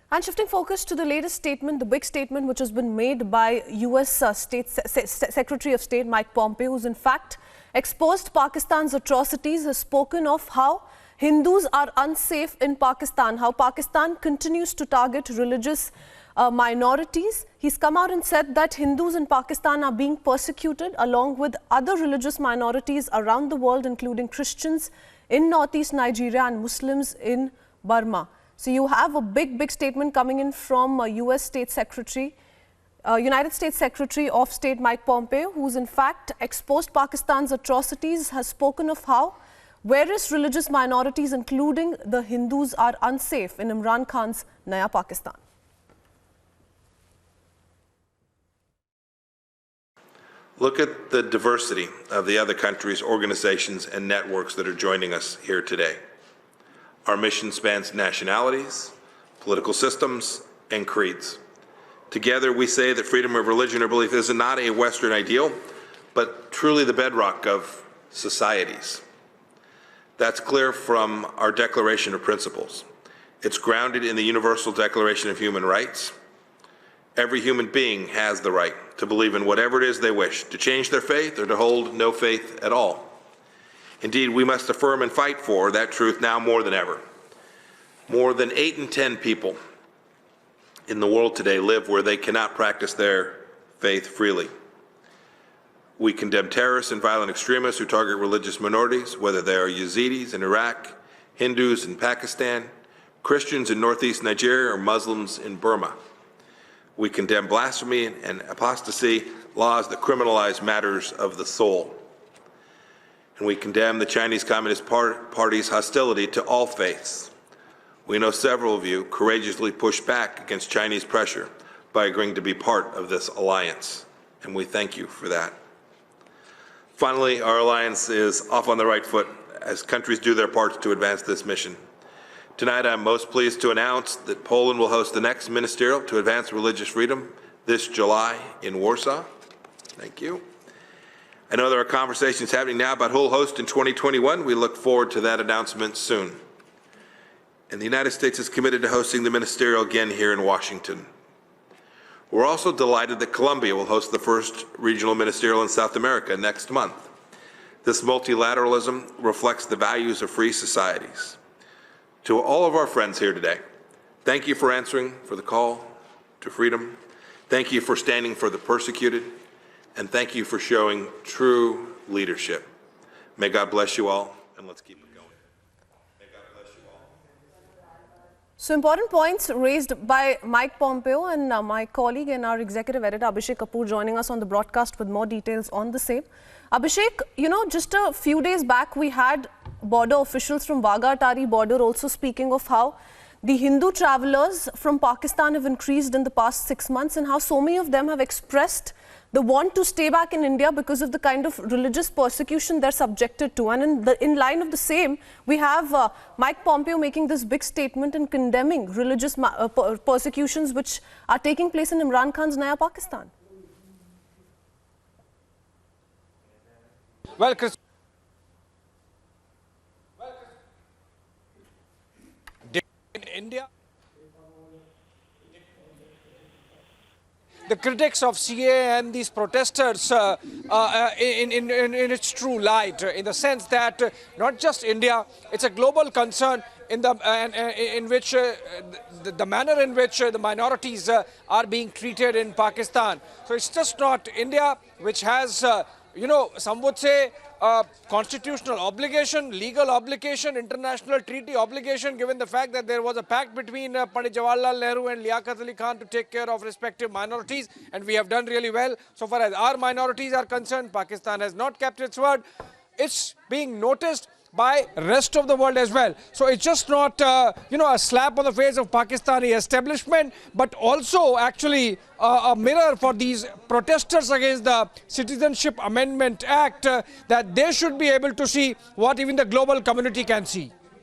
And shifting focus to the latest statement, the big statement which has been made by US Secretary of State Mike Pompeo, who's in fact exposed Pakistan's atrocities, has spoken of how Hindus are unsafe in Pakistan, how Pakistan continues to target religious minorities. He's come out and said that Hindus in Pakistan are being persecuted along with other religious minorities around the world, including Christians in northeast Nigeria and Muslims in Burma. So you have a big statement coming in from United States Secretary of State Mike Pompeo, who's in fact exposed Pakistan's atrocities, has spoken of how various religious minorities, including the Hindus, are unsafe in Imran Khan's Naya Pakistan. Look at the diversity of the other countries, organizations, and networks that are joining us here today. Our mission spans nationalities, political systems, and creeds. Together, we say that freedom of religion or belief is not a Western ideal, but truly the bedrock of societies. That's clear from our Declaration of Principles. It's grounded in the Universal Declaration of Human Rights. Every human being has the right to believe in whatever it is they wish, to change their faith or to hold no faith at all. Indeed, we must affirm and fight for that truth now more than ever. More than 8 in 10 people in the world today live where they cannot practice their faith freely. We condemn terrorists and violent extremists who target religious minorities, whether they are Yazidis in Iraq, Hindus in Pakistan, Christians in northeast Nigeria, or Muslims in Burma. We condemn blasphemy and apostasy, laws that criminalize matters of the soul. And we condemn the Chinese Communist Party's hostility to all faiths. We know several of you courageously pushed back against Chinese pressure by agreeing to be part of this alliance, and we thank you for that. Finally, our alliance is off on the right foot as countries do their parts to advance this mission. Tonight, I'm most pleased to announce that Poland will host the next ministerial to advance religious freedom this July in Warsaw. Thank you. I know there are conversations happening now about who will host in 2021. We look forward to that announcement soon. And the United States is committed to hosting the ministerial again here in Washington. We're also delighted that Colombia will host the first regional ministerial in South America next month. This multilateralism reflects the values of free societies. To all of our friends here today, thank you for answering for the call to freedom. Thank you for standing for the persecuted. And thank you for showing true leadership. May God bless you all, and let's keep it going. May God bless you all. So important points raised by Mike Pompeo, and my colleague and our executive editor Abhishek Kapoor joining us on the broadcast with more details on the same. Abhishek, you know, just a few days back we had border officials from Wagha-Atari border also speaking of how the Hindu travelers from Pakistan have increased in the past 6 months and how so many of them have expressed the want to stay back in India because of the kind of religious persecution they're subjected to. And in line of the same, we have Mike Pompeo making this big statement and condemning religious persecutions which are taking place in Imran Khan's Naya Pakistan. Well, Chris, in India, the critics of CA and these protesters in its true light, in the sense that not just India, it's a global concern in which the manner in which the minorities are being treated in Pakistan. So it's just not India which has, some would say, constitutional obligation, legal obligation, international treaty obligation, given the fact that there was a pact between Pandit Jawaharlal Nehru and Liaquat Ali Khan to take care of respective minorities, and we have done really well. So far as our minorities are concerned, Pakistan has not kept its word. It's being noticed by rest of the world as well. So it's just not, a slap on the face of Pakistani establishment, but also actually a mirror for these protesters against the Citizenship Amendment Act, that they should be able to see what even the global community can see.